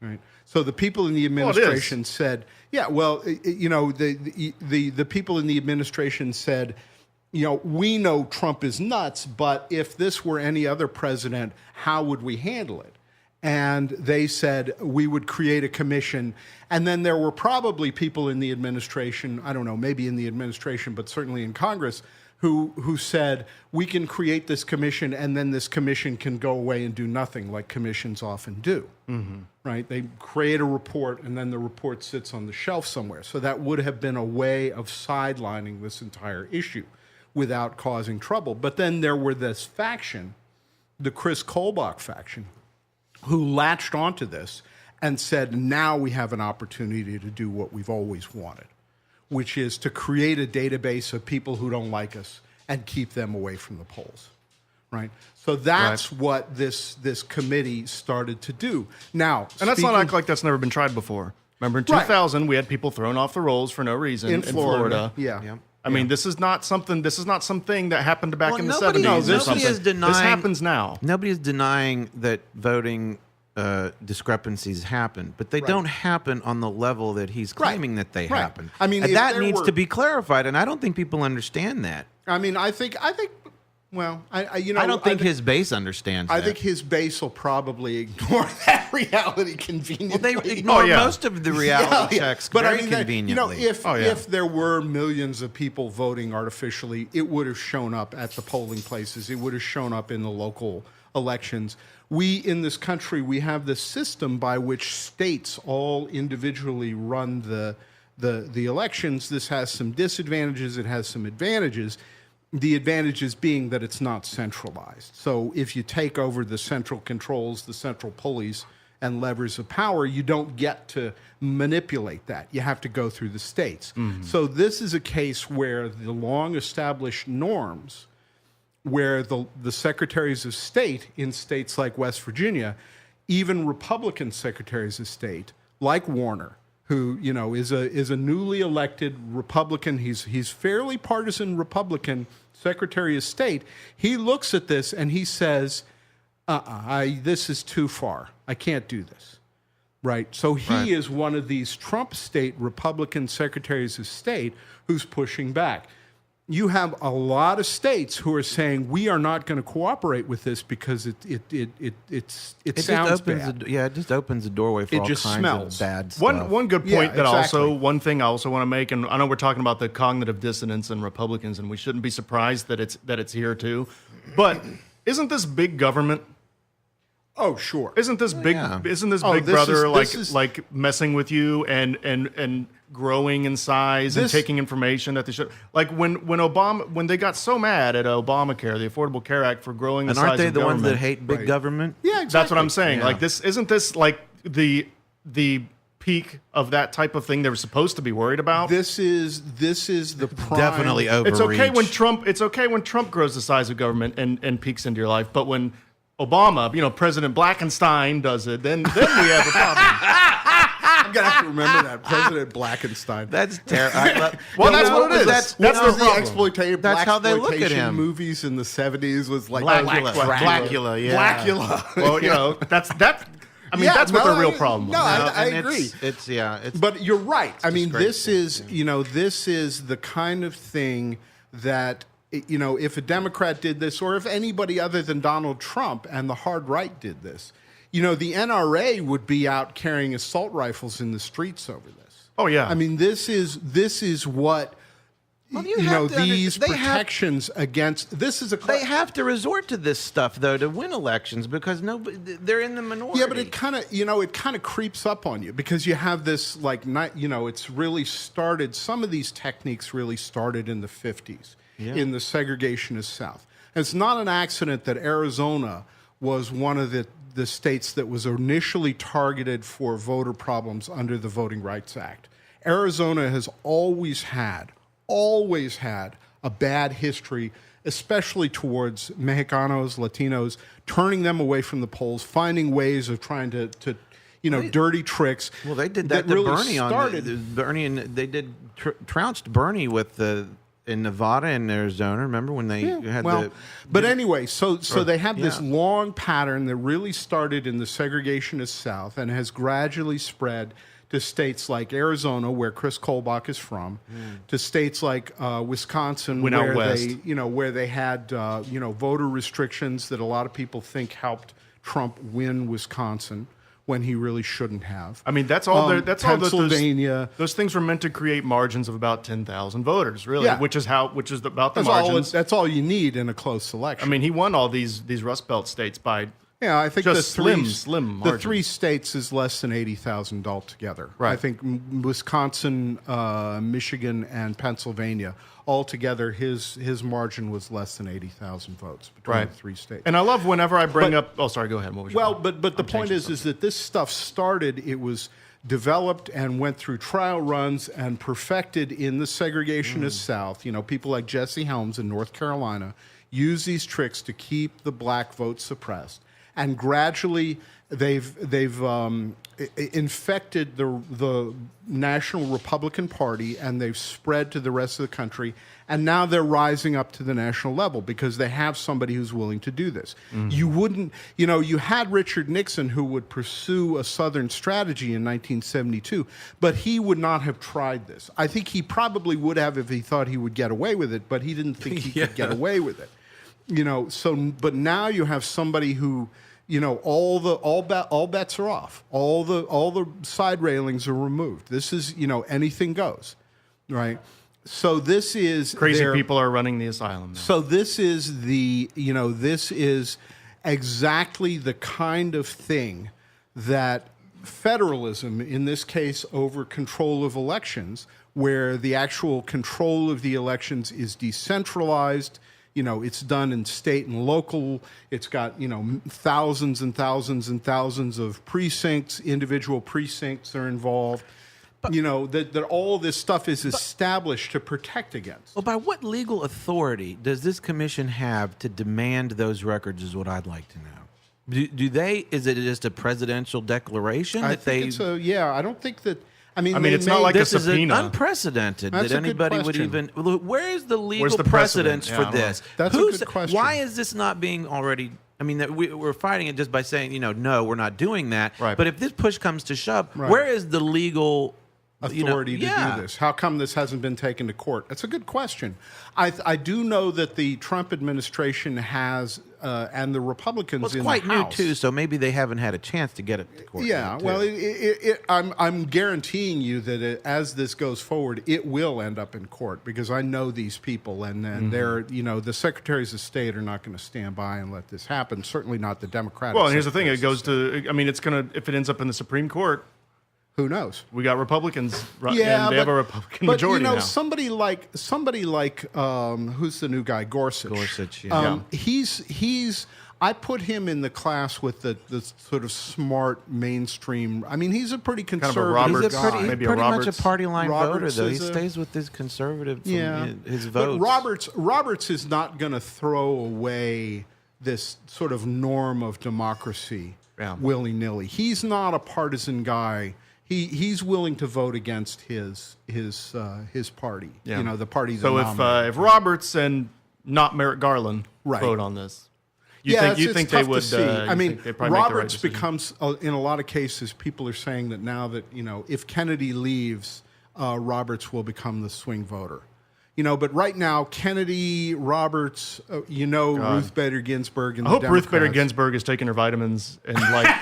Right. So the people in the administration said, yeah, well, the people in the administration said, we know Trump is nuts, but if this were any other president, how would we handle it? And they said we would create a commission. And then there were probably people in the administration, I don't know, maybe in the administration, but certainly in Congress, who said we can create this commission, and then this commission can go away and do nothing, like commissions often do. Mm-hmm. Right? They create a report, and then the report sits on the shelf somewhere. So that would have been a way of sidelining this entire issue without causing trouble. But then there were this faction, the Chris Kolbach faction, who latched onto this and said, now we have an opportunity to do what we've always wanted, which is to create a database of people who don't like us and keep them away from the polls, right? So that's what this committee started to do. Now, and let's not act like that's never been tried before. Remember, in 2000, we had people thrown off the rolls for no reason in Florida. Yeah. I mean, this is not something that happened back in the 70s. Nobody is denying, this happens now. Nobody is denying that voting discrepancies happen, but they don't happen on the level that he's claiming that they happen. I mean, and that needs to be clarified, and I don't think people understand that. I mean, I think. Well, I don't think his base understands that. I think his base will probably ignore that reality conveniently. Well, they ignore most of the reality checks very conveniently. If there were millions of people voting artificially, it would have shown up at the polling places. It would have shown up in the local elections. We, in this country, we have this system by which states all individually run the elections. This has some disadvantages. It has some advantages. The advantages being that it's not centralized. So if you take over the central controls, the central pulleys and levers of power, you don't get to manipulate that. You have to go through the states. So this is a case where the long-established norms, where the secretaries of state in states like West Virginia, even Republican secretaries of state, like Warner, who is a newly elected Republican, he's fairly partisan Republican Secretary of State, he looks at this and he says, this is too far. I can't do this. Right? So he is one of these Trump state Republican Secretaries of State who's pushing back. You have a lot of states who are saying we are not going to cooperate with this because it sounds bad. It just opens the doorway for all kinds of bad stuff. One good point one thing I also want to make, and I know we're talking about the cognitive dissonance in Republicans, and we shouldn't be surprised that it's here too. But isn't this big government? Oh, sure. Isn't this big? Isn't this big brother like messing with you and growing in size and taking information that they should? Like when they got so mad at Obamacare, the Affordable Care Act, for growing the size of government. And aren't they the ones that hate big government? Yeah, exactly. That's what I'm saying. Yeah. Like isn't this like the peak of that type of thing they were supposed to be worried about? This is the prime. Definitely overreach. It's okay when Trump grows the size of government and peaks into your life, but when Obama, President Blackenstein does it, then we have a problem. I'm going to have to remember that. President Blackenstein. That's terrible. Well, that's what it is. That's the exploitative That's how they look at him. Movies in the 70s was like Blackula, yeah. Blackula. Well, that's what the real problem was. No, I agree. It's but you're right. I mean, this is the kind of thing that, if a Democrat did this, or if anybody other than Donald Trump and the hard right did this, the NRA would be out carrying assault rifles in the streets over this. Oh yeah. I mean, this is what these protections against. This is they have to resort to this stuff though to win elections because they're in the minority. Yeah, but it kind of creeps up on you because you have this it's really started. Some of these techniques really started in the 50s. In the segregationist South. And it's not an accident that Arizona was one of the states that was initially targeted for voter problems under the Voting Rights Act. Arizona has always had a bad history, especially towards Mexicanos, Latinos, turning them away from the polls, finding ways of trying to dirty tricks. Well, they did that to really Bernie. They trounced Bernie with in Nevada and Arizona. Remember when they had But anyway, so they have this long pattern that really started in the segregationist South and has gradually spread to states like Arizona, where Chris Kolbach is from, to states like Wisconsin, where they had voter restrictions that a lot of people think helped Trump win Wisconsin when he really shouldn't have. I mean, that's all. Pennsylvania. Those things were meant to create margins of about 10,000 voters, really, which is about the margins. That's all you need in a close election. I mean, he won all these Rust Belt states by I think just slim margin. The three states is less than 80,000 altogether. Right. I think Wisconsin, Michigan, and Pennsylvania altogether, his margin was less than 80,000 votes between the three states. And I love whenever I bring up. Oh, sorry. Go ahead. What was your point? But the point is that this stuff started. It was developed and went through trial runs and perfected in the segregationist South. You know, people like Jesse Helms in North Carolina use these tricks to keep the black vote suppressed. And gradually, they've infected the National Republican Party, and they've spread to the rest of the country. And now they're rising up to the national level because they have somebody who's willing to do this. You wouldn't, you know, you had Richard Nixon who would pursue a Southern strategy in 1972, but he would not have tried this. I think he probably would have if he thought he would get away with it, but he didn't think he could get away with it. You know, so, but now you have somebody who, you know, all bets are off. All the side railings are removed. This is, you know, anything goes, right? So this is Crazy people are running the asylum now. So this is this is exactly the kind of thing that federalism, in this case over control of elections, where the actual control of the elections is decentralized. You know, it's done in state and local. It's got, you know, thousands and thousands and thousands of precincts. Individual precincts are involved. You know, that all this stuff is established to protect against. Well, by what legal authority does this commission have to demand those records is what I'd like to know. Do they, is it just a presidential declaration I that think they... I don't think that... I mean, it's not like this a is subpoena. unprecedented That's that a good anybody would question. even... Where is the legal the precedence precedent? for Yeah, I don't this? know. That's a good question. Why is this not being already... I mean, we're fighting it just by saying, you know, no, we're not doing that. Right. But if this push comes to shove, Right. where is the legal... authority to do this? How come this hasn't been taken to court? That's a good question. I do know that the Trump administration has, and the Republicans Well, it's in quite the new House. too, so maybe they haven't had a chance to get it to court. Yeah, yet, too. well, I'm guaranteeing you that as this goes forward, it will end up in court because I know these people, and they're, you know, the secretaries of state are not going to stand by and let this happen. Certainly not the Democratic. Well, and here's the thing: it secretaries goes of state. to. I mean, it's gonna if it ends up in the Supreme Court. Who knows? We got Republicans, Yeah, and they have a Republican but, majority you know, now. somebody like who's the new guy, Gorsuch. Gorsuch, yeah. He's. I put him in the class with the sort of smart mainstream. I mean, he's a pretty of a conservative Roberts He's a guy. pretty, maybe a pretty much a Roberts. party line Roberts voter, though. He is a- stays with his conservative from Yeah, his votes. But Roberts is not going to throw away this sort of norm of democracy willy nilly. He's not a partisan guy. He's willing to vote against his party. Yeah. You know, the party. So that if Roberts and not Merrick Garland Right. vote on this, you think they tough would? to see. I mean, they probably make the right Roberts decision? becomes in a lot of cases. People are saying that now that, you know, if Kennedy leaves, Roberts will become the swing voter. You know, but right now, Kennedy, Roberts, Ruth Bader Ginsburg, and I hope the Ruth Bader Democrats. Ginsburg is taking her vitamins and like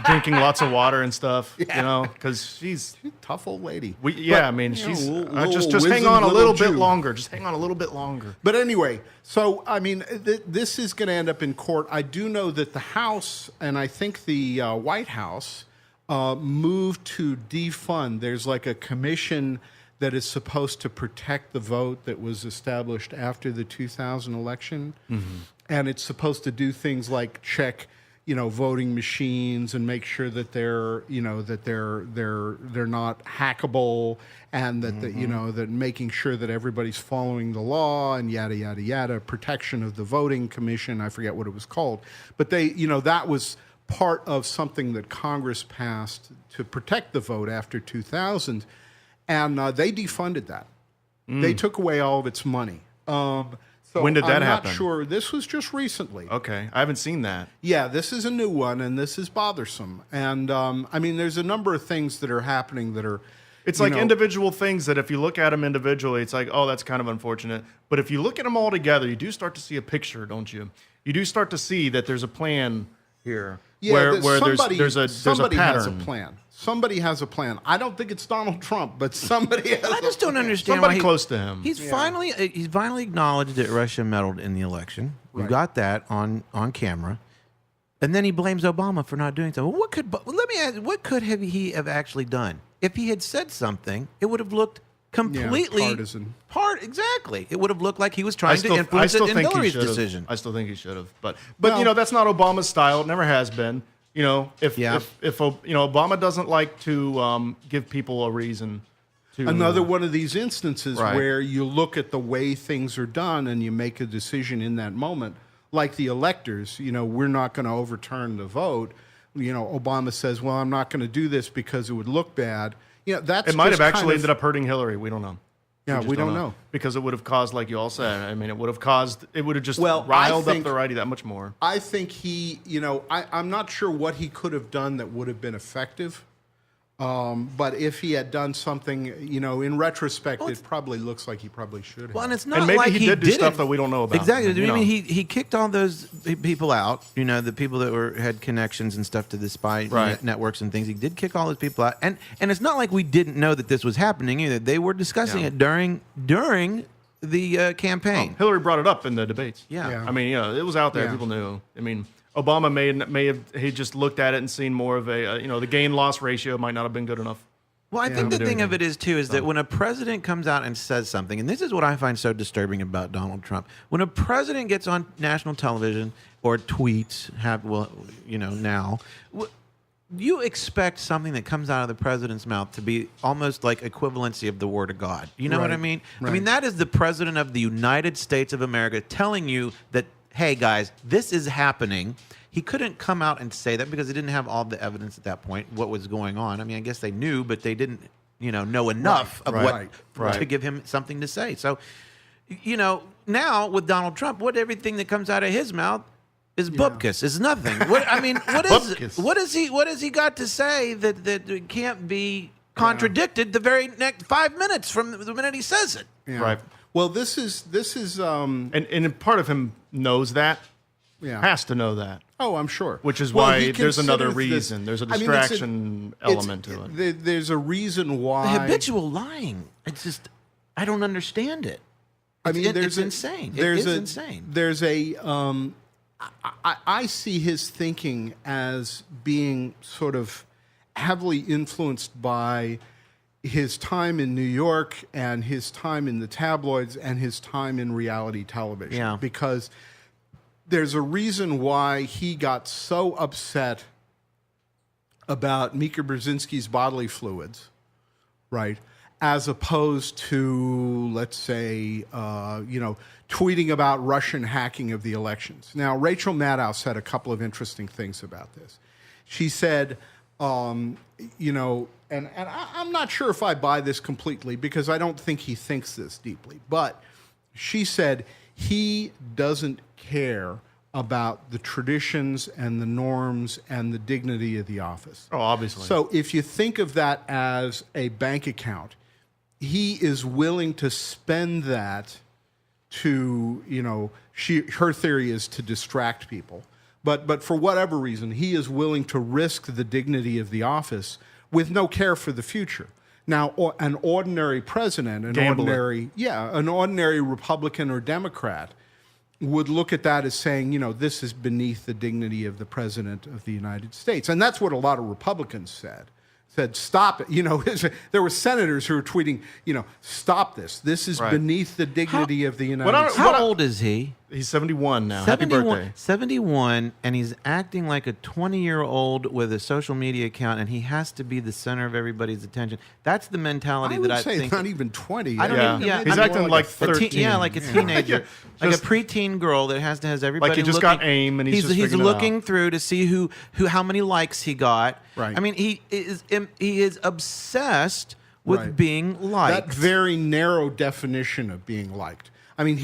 drinking lots of water and stuff. You know, because she's Tough old lady. I mean, she's little just hang wizened on a little bit Jew. longer. Just hang on a little bit longer. But anyway, so I mean, this is going to end up in court. I do know that the House and I think the White House moved to defund. There's like a commission that is supposed to protect the vote that was established after the 2000 election, and it's supposed to do things like check, you know, voting machines and make sure that they're, you know, that they're not hackable, and that you know, that making sure that everybody's following the law and yada yada yada. Protection of the voting commission. I forget what it was called, but they, you know, that was part of something that Congress passed to protect the vote after 2000. And they defunded that. They took away all of its money. So When did that I'm happen? not sure. This was just recently. Okay, I haven't seen that. Yeah, this is a new one, and this is bothersome. And I mean, there's a number of things that are happening that are. It's you like know, individual things that if you look at them individually, it's like, oh, that's kind of unfortunate. But if you look at them all together, you do start to see a picture, don't you? You do start to see that there's a plan here. Yeah, where somebody, there's a somebody has a pattern. plan. Somebody has a plan. I don't think it's Donald Trump, but somebody has. I just don't understand Somebody why close to him. He's finally acknowledged that Russia meddled in the election. We Right. got that on camera, and then he blames Obama for not doing so. Well, let me ask, what could he have actually done? If he had said something, it would have looked completely partisan. Exactly. It would have looked like he was trying to influence it in Hillary's decision. I still think he should have. But Well- you know, that's not Obama's style. It never has been. if Yeah. Obama doesn't like to give people a reason to Another one of these instances Right. where you look at the way things are done and you make a decision in that moment, like the electors. We're not going to overturn the vote. Obama says, "Well, I'm not going to do this because it would look bad." That's It might just have actually kind of- ended up hurting Hillary. We don't know. Yeah, just we don't know. because it would have caused, like you all said. I mean, it would have just Well, riled I up think- the righty that much more. I think I'm not sure what he could have done that would have been effective. But if he had done something, in retrospect, it probably looks like he probably should have. Well, and it's not And maybe like he did do didn't. stuff that we don't know about. Exactly. You I mean, know. he kicked all those people out. The people that had connections and stuff to the spy Right. networks and things. He did kick all those people out, and it's not like we didn't know that this was happening either. They were discussing it during the campaign. Hillary brought it up in the debates. Yeah. I mean, it was out there. Yeah. People knew. I mean, Obama may have he just looked at it and seen more of a the gain loss ratio might not have been good enough. Well, I think the Doing thing of it. it is, too, is that when a president comes out and says something, and this is what I find so disturbing about Donald Trump, when a president gets on national television or tweets, now, you expect something that comes out of the president's mouth to be almost like equivalency of the word of God. You know what I Right. mean? I Right. mean, that is the president of the United States of America telling you that, hey, guys, this is happening. He couldn't come out and say that because he didn't have all the evidence at that point, what was going on. I mean, I guess they knew, but they didn't, know enough of what to give him something to say. So, now with Donald Trump, everything that comes out of his mouth is bupkis, is nothing. What Bupkis. what has he got to say that can't be contradicted the very next 5 minutes from the minute he says it? Yeah. Right. Well, this is And part of him knows that. yeah. Has to know that. Oh, I'm sure. Which is Well, why he there's another considers this- reason. There's a I mean, distraction element to it. There's a reason why. The habitual lying. It's just, I don't understand it. I mean, it's insane. There's it is insane. There's a. I see his thinking as being sort of heavily influenced by his time in New York and his time in the tabloids and his time in reality television. Yeah. Because there's a reason why he got so upset about Mika Brzezinski's bodily fluids, right? As opposed to, let's say, tweeting about Russian hacking of the elections. Now, Rachel Maddow said a couple of interesting things about this. She said, and I'm not sure if I buy this completely because I don't think he thinks this deeply, but she said he doesn't care about the traditions and the norms and the dignity of the office. Oh, obviously. So if you think of that as a bank account, he is willing to spend that to, her theory is to distract people. But for whatever reason, he is willing to risk the dignity of the office with no care for the future. Now, an ordinary president, an ordinary Republican or Democrat would look at that as saying, this is beneath the dignity of the president of the United States. And that's what a lot of Republicans said, stop it. There were senators who were tweeting, stop this. This is Right. beneath the dignity of the United States. How old is he? He's 71 now. Happy birthday. 71, and he's acting like a 20-year-old with a social media account, and he has to be the center of everybody's attention. That's the mentality I would that I say think. not even 20. I don't Yeah. even. Yeah, He's I mean, acting like a 13. like a teenager, like Just- a preteen girl that has everybody. Like he just looking, got AIM and he's just he's figuring it looking out. through to see who how many likes he got. Right. I mean, he is obsessed with Right. being liked. That very narrow definition of being liked. I mean,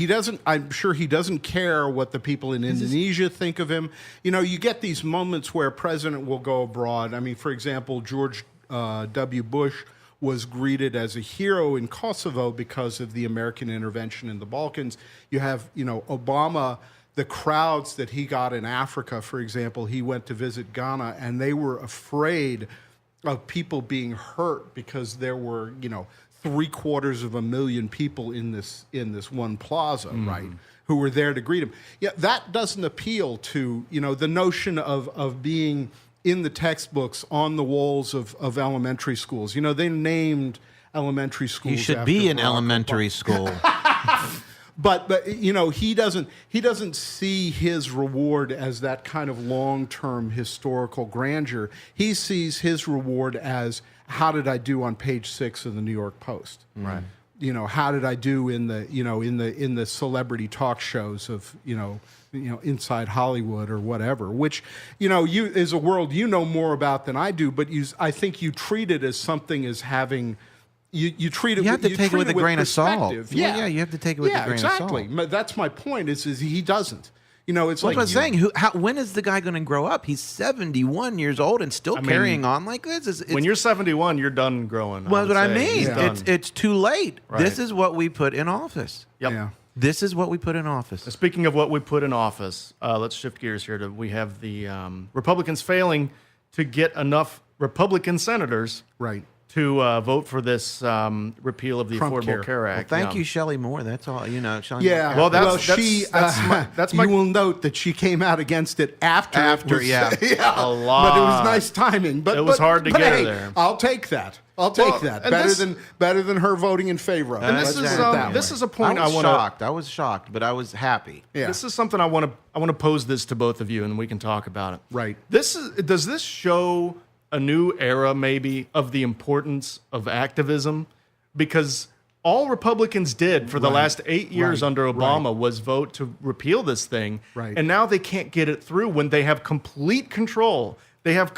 I'm sure he doesn't care what the people in Indonesia think of him. You get these moments where a president will go abroad. I mean, for example, George W. Bush was greeted as a hero in Kosovo because of the American intervention in the Balkans. You have, Obama, the crowds that he got in Africa, for example, he went to visit Ghana, and they were afraid of people being hurt because there were, 750,000 people in this one plaza, right, who were there to greet him. Yeah, that doesn't appeal to, the notion of being in the textbooks on the walls of elementary schools. They named elementary schools. He should after be in Barack elementary Obama. school. But you know, he doesn't see his reward as that kind of long-term historical grandeur. He sees his reward as, how did I do on page 6 of the New York Post? Right. You know, how did I do in the celebrity talk shows of Inside Hollywood or whatever, which you is a world you know more about than I do, but I think you treat it as something as having. You treat it. You have to take it with a grain of salt. Yeah, you have to take it with a grain of salt. Exactly. That's my point. Is he doesn't. It's like like I'm saying. When is the guy going to grow up? He's 71 years old and still carrying on like this. When you're 71, you're done growing. Well, what I mean, Yeah. it's too late. Right. This is what we put in office. Yep. Yeah. This is what we put in office. Speaking of what we put in office, let's shift gears here. We have the Republicans failing to get enough Republican senators Right. to vote for this repeal of the Trumpcare. Affordable Care Act. Thank you, Shelley Moore. That's all. Shelley Yeah. Moore. Well, that's my- You will note that she came out against it after. After, yeah. A lot. But it was nice timing. But It was hard to but get her hey, there. I'll take that. Well, that. and Better than her voting in favor of it. And Let's this put is it that this way. is a point I was want to. shocked. I was shocked, but I was happy. Yeah. This is something I want to pose this to both of you, and we can talk about it. Right. Does this show a new era maybe of the importance of activism? Because all Republicans did for the last 8 years Right. under Obama was vote to repeal this thing. Right. And now they can't get it through when they have complete control. They have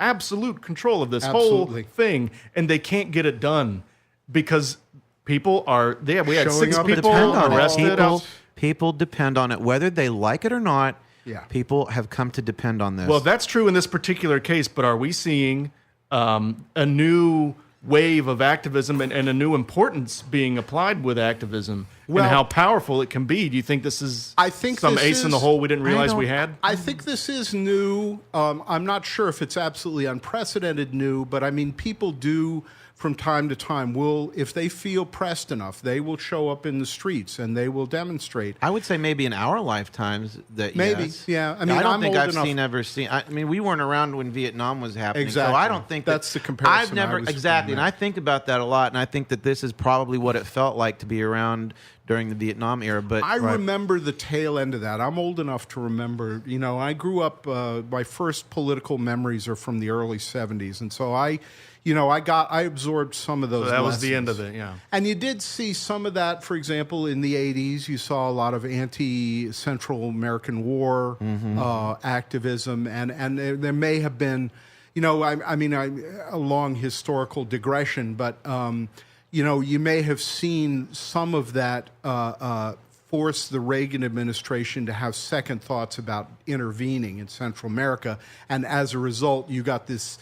absolute control of this Absolutely. whole thing, and they can't get it done because people are. We had Showing 6 up at people Depend on it. arrested. People depend on it, whether they like it or not. Yeah. People have come to depend on this. Well, that's true in this particular case, but are we seeing a new wave of activism and a new importance being applied with activism Well- and how powerful it can be? Do you think this is I think some this ace in the is- hole we didn't realize we don't- had? I think this is new. I'm not sure if it's absolutely unprecedented new, but I mean, people do from time to time if they feel pressed enough, they will show up in the streets and they will demonstrate. I would say maybe in our lifetimes that Maybe, yes. yeah. I mean, I don't I'm think old I've enough- seen. I mean, we weren't around when Vietnam was happening, so Exactly. I don't think That's the I've comparison never I was exactly, thinking and of. I think about that a lot, and I think that this is probably what it felt like to be around during the Vietnam era. But I remember the tail end of that. I'm old enough to remember. I grew up. My first political memories are from the early '70s, and so I absorbed some of those. So that was the lessons. end of it, yeah. And you did see some of that, for example, in the '80s. You saw a lot of anti-Central American War activism, and there may have been, a long historical digression, but you may have seen some of that force the Reagan administration to have second thoughts about intervening in Central America, and as a result, you got this,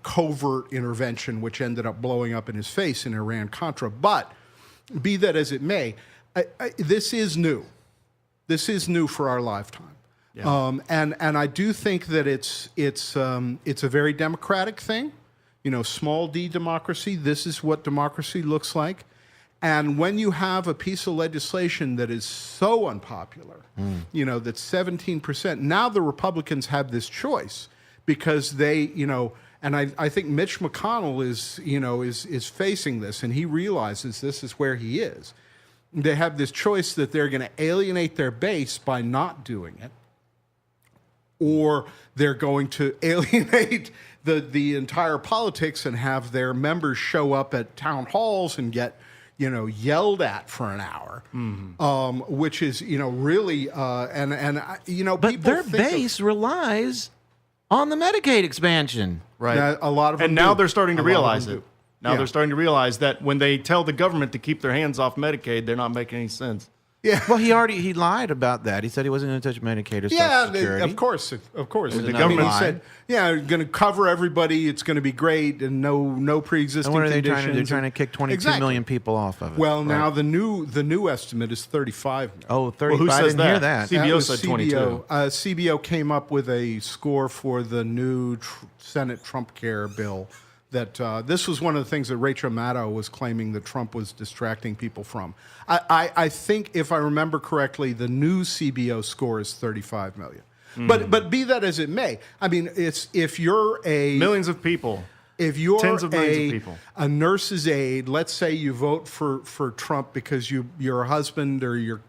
covert intervention, which ended up blowing up in his face in Iran-Contra. But be that as it may, this is new. This is new for our lifetime. Yeah. And I do think that it's a very democratic thing. Small d democracy. This is what democracy looks like. And when you have a piece of legislation that is so unpopular, that's 17%, now the Republicans have this choice because they, and I think Mitch McConnell is facing this, and he realizes this is where he is. They have this choice that they're going to alienate their base by not doing it, or they're going to alienate the entire politics and have their members show up at town halls and get yelled at for an hour, which is really but people their think base relies on the Medicaid expansion. Right. Now, a lot of them and now do. they're starting to A lot of realize them it. do. Now Yeah. they're starting to realize that when they tell the government to keep their hands off Medicaid, they're not making any sense. Yeah. Well, he lied about that. He said he wasn't going to touch Medicaid or Yeah, Social Security. of course. The government lie. said, going to cover everybody. It's going to be great, and no pre-existing And what are they conditions. trying to do? They're trying to kick 22 million people off of it. Well, now the new estimate is 35 million. Oh, 35. who I says didn't hear that? that. CBO was said 22. CBO came up with a score for the new Senate Trumpcare bill. That this was one of the things that Rachel Maddow was claiming that Trump was distracting people from. I think, if I remember correctly, the new CBO score is 35 million. But be that as it may, I mean, it's if you're a Millions of people. If you're Tens of millions of people. a nurse's aide, let's say you vote for Trump because your husband or your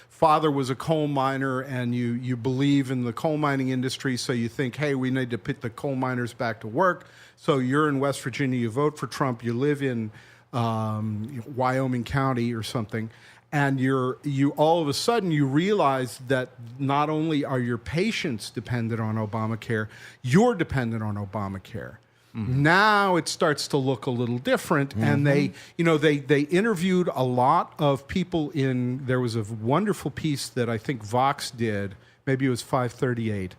father was a coal miner and you believe in the coal mining industry, so you think, hey, we need to put the coal miners back to work. So you're in West Virginia, you vote for Trump, you live in Wyoming County or something, and you all of a sudden you realize that not only are your patients dependent on Obamacare, you're dependent on Obamacare. Now it starts to look a little different, and they interviewed a lot of people there was a wonderful piece that I think Vox did, maybe it was 538,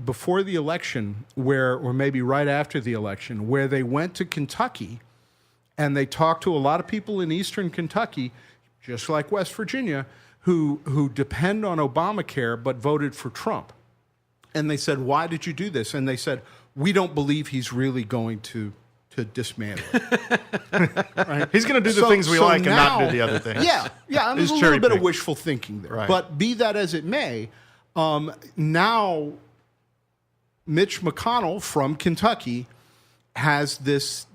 before the election, or maybe right after the election, where they went to Kentucky and they talked to a lot of people in Eastern Kentucky, just like West Virginia, who depend on Obamacare but voted for Trump. And they said, why did you do this? And they said, we don't believe he's really going to dismantle it. Right? He's going to do the things we like and not do the other things. Yeah, and there's a little bit of wishful thinking there. Right. But be that as it may, now Mitch McConnell from Kentucky has this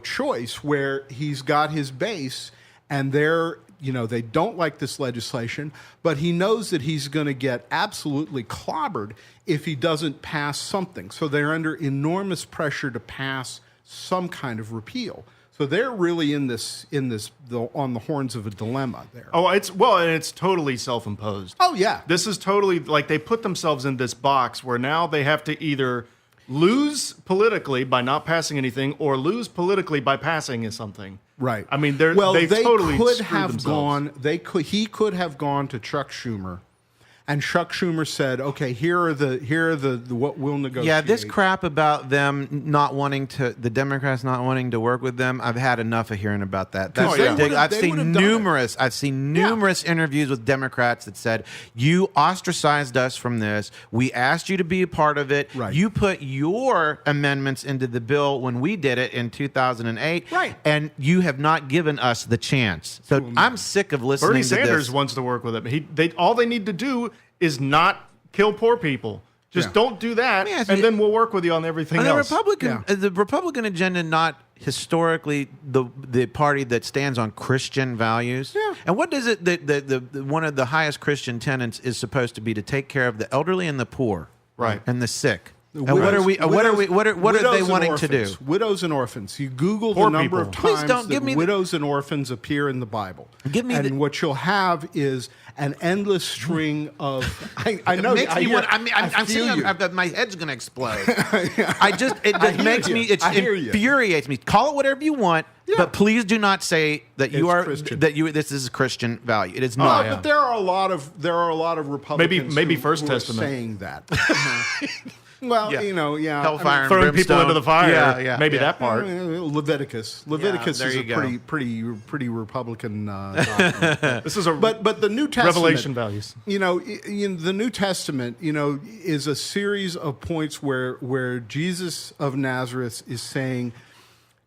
choice where he's got his base, and they don't like this legislation, but he knows that he's going to get absolutely clobbered if he doesn't pass something. So they're under enormous pressure to pass some kind of repeal. So they're really on the horns of a dilemma there. Oh, it's totally self-imposed. Oh, yeah. This is totally like they put themselves in this box where now they have to either lose politically by not passing anything or lose politically by passing something. Right. I mean, they totally could screwed have themselves. he could have gone to Chuck Schumer, and Chuck Schumer said, "Okay, here are the what we'll negotiate." Yeah, this crap about them the Democrats not wanting to work with them. I've had enough of hearing about that. That's ridiculous. I've seen numerous interviews with Democrats that said, "You ostracized us from this. We asked you to be a part of it. Right. You put your amendments into the bill when we did it in 2008, right? And you have not given us the chance." So I'm sick of listening Bernie to Sanders this. wants to work with him. All they need to do is not kill poor people. Just don't do that, and then we'll work with you on everything else. The Republican agenda, not historically the party that stands on Christian values. Yeah. And what does it? The one of the highest Christian tenets is supposed to be to take care of the elderly and the poor, right, and the sick. And Widows, what are they wanting to do? Widows and orphans. You Google Poor the number people. of Please times don't that give me widows and orphans appear in the Bible. What you'll have is an endless string of. I know. I'm sitting up, my head's going to explode. It infuriates me. Call it whatever you want, but please do not say that this is a Christian value. It is not. But there are a lot of Republicans maybe who First are Testament saying that. Well, hellfire, throwing and people into the fire. Yeah, That part. Leviticus is a pretty Republican document. This is but the New Testament, revelation values. The New Testament, is a series of points where Jesus of Nazareth is saying,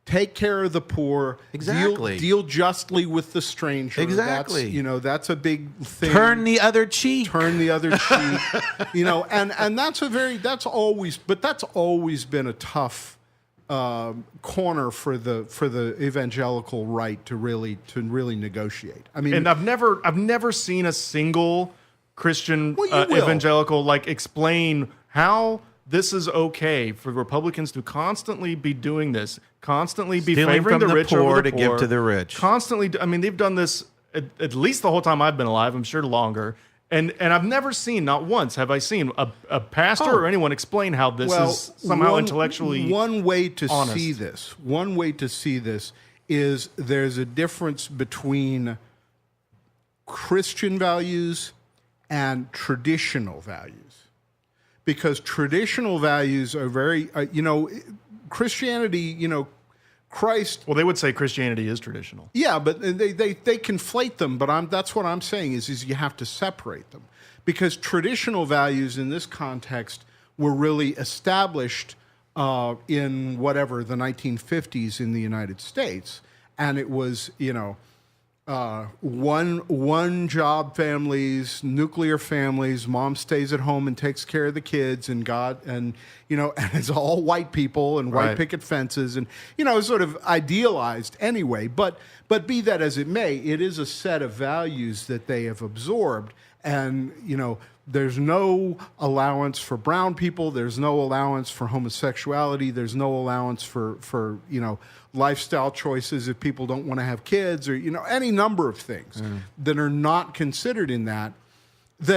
take care of the poor. Exactly. Deal justly with the stranger. Exactly. That's a big thing. Turn the other cheek. And that's always been a tough corner for the evangelical right to really negotiate. I mean, and I've never seen a single Christian evangelical explain how this is okay for Republicans to constantly be doing this, constantly be Stealing favoring from the rich over the to poor, give to the rich. Constantly, they've done this at least the whole time I've been alive. I'm sure longer. And I've never seen, not once have I seen a pastor or anyone explain how this is somehow intellectually One way to honest. see this is there's a difference between Christian values and traditional values. Because traditional values are very, Christianity, Christ. Well, they would say Christianity is traditional. Yeah, but they conflate them. But that's what I'm saying is you have to separate them, because traditional values in this context were really established in the 1950s in the United States, and it was one job families, nuclear families. Mom stays at home and takes care of the kids, and and it's all white people and white Right. picket fences, and sort of idealized anyway. But be that as it may, it is a set of values that they have absorbed, and there's no allowance for brown people. There's no allowance for homosexuality. There's no allowance for lifestyle choices if people don't want to have kids, or any number of things that are not considered in that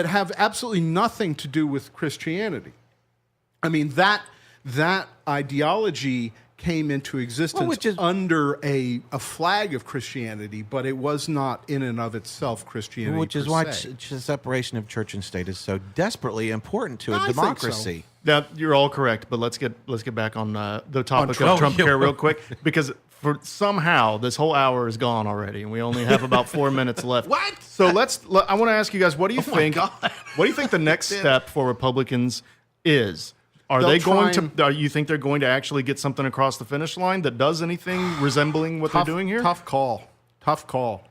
have absolutely nothing to do with Christianity. I mean, that ideology came into existence which is- under a flag of Christianity, but it was not in and of itself Christianity. Which is per why se. separation of church and state is so desperately important to I a think so. democracy. Now, you're all correct, but let's get back on the topic Trump. of Trumpcare real quick, because for somehow this whole hour is gone already, and we only have about 4 minutes left. What? So I want to ask you guys, what do you think? What do you think the next step for Republicans is? Are They'll they going try to? You think they're going to actually get something across the finish line that does anything resembling what they're doing here? Tough call. Or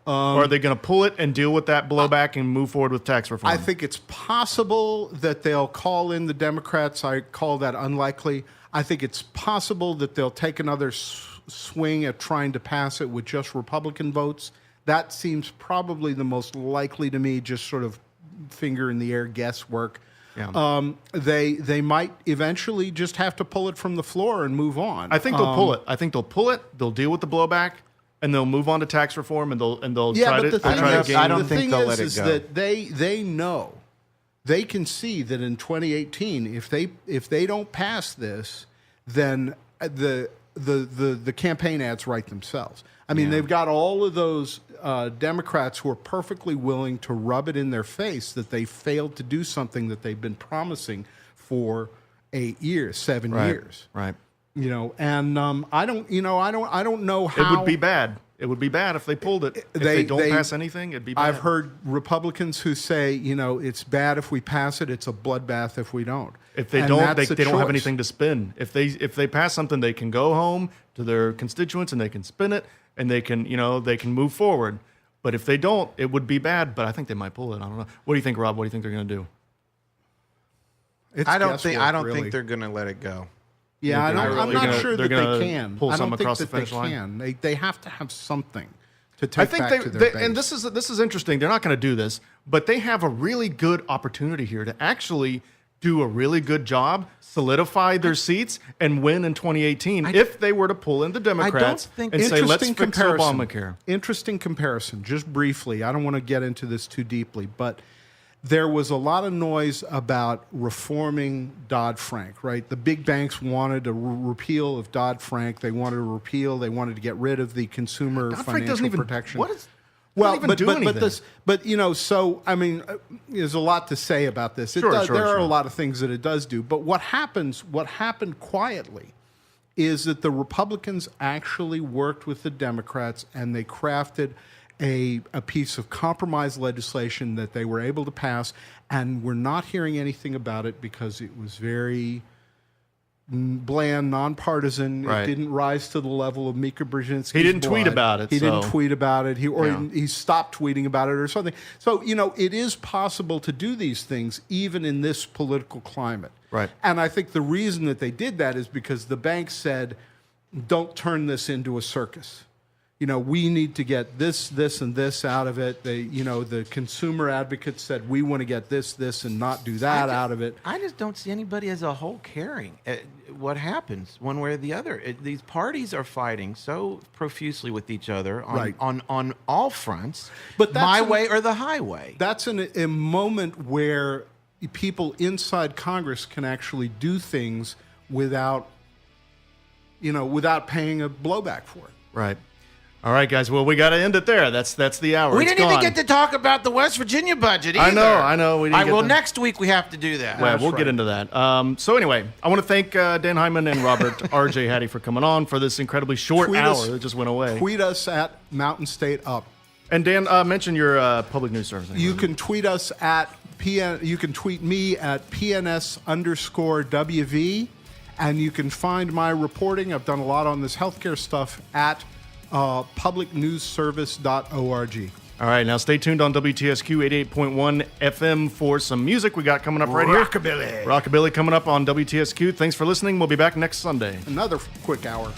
are they going to pull it and deal with that blowback and move forward with tax reform? I think it's possible that they'll call in the Democrats. I call that unlikely. I think it's possible that they'll take another swing at trying to pass it with just Republican votes. That seems probably the most likely to me, just sort of finger in the air guesswork. Yeah. They might eventually just have to pull it from the floor and move on. I think they'll pull it. I think they'll pull it. They'll deal with the blowback, and they'll move on to tax reform, and they'll Yeah, try but to the thing try to is, gain. I don't the think thing they'll is, let it is go. that they know, they can see that in 2018, if they don't pass this, then the campaign ads write themselves. I mean, they've got all of those Democrats who are perfectly willing to rub it in their face that they failed to do something that they've been promising for 8 years, 7 years. Right. And I don't know how It would be bad. It would be bad if they pulled it. If they don't pass anything, it'd be bad. I've heard Republicans who say, it's bad if we pass it, it's a bloodbath if we don't. If they And don't, they that's a don't have choice. anything to spin. If they pass something, they can go home to their constituents and they can spin it and they can move forward. But if they don't, it would be bad. But I think they might pull it. I don't know. What do you think, Rob? What do you think they're going to do? It's I don't guesswork, really. think they're going to let it go. Yeah, think I'm they're not gonna- sure they're that gonna they can. pull I don't something think across that the finish they line? can. They have to have something to I take think back to their base. and this is interesting. They're not going to do this, but they have a really good opportunity here to actually do a really good job, solidify their seats, and win in 2018 if they were to pull in the Democrats think- and say, let's Interesting fix comparison. Obamacare. Interesting comparison. Just briefly, I don't want to get into this too deeply, but there was a lot of noise about reforming Dodd-Frank, right? The big banks wanted a repeal of Dodd-Frank. They wanted They wanted to get rid of the consumer Dodd-Frank financial doesn't even protection. what is Well, doesn't even do anything. so I mean, there's a lot to say about this. There are a lot of things that it does do, but what happened quietly is that the Republicans actually worked with the Democrats and they crafted a piece of compromise legislation that they were able to pass, and we're not hearing anything about it because it was very bland, nonpartisan. Right. It didn't rise to the level of Mika Brzezinski's He didn't tweet blood. about it, He didn't so- tweet about it. Yeah. He stopped tweeting about it or something. So, it is possible to do these things even in this political climate. Right. And I think the reason that they did that is because the banks said, don't turn this into a circus. We need to get this, and this out of it. The consumer advocates said, we want to get this, and not do that out of it. I just don't see anybody as a whole caring what happens one way or the other. These parties are fighting so profusely with each other Right. on all fronts, But that's my an- way or the highway. That's a moment where people inside Congress can actually do things without paying a blowback for it. Right. All right, guys. Well, we got to end it there. That's the hour. We It's didn't even gone. get to talk about the West Virginia budget either. I know. We didn't get Well, to- next week we have to do that. Well, That's we'll right. get into that. So anyway, I want to thank Dan Hyman and Robert R.J. Hattie for coming on for this incredibly short Tweet hour us- that just went away. Tweet us at Mountain State Up. And Dan, mention your public news service. You can tweet us at you can tweet me at PNS_WV, and you can find my reporting. I've done a lot on this healthcare stuff at publicnewsservice.org. All right, now stay tuned on WTSQ 88.1 FM for some music we got coming up right here. Rockabilly. Rockabilly coming up on WTSQ. Thanks for listening. We'll be back next Sunday. Another quick hour.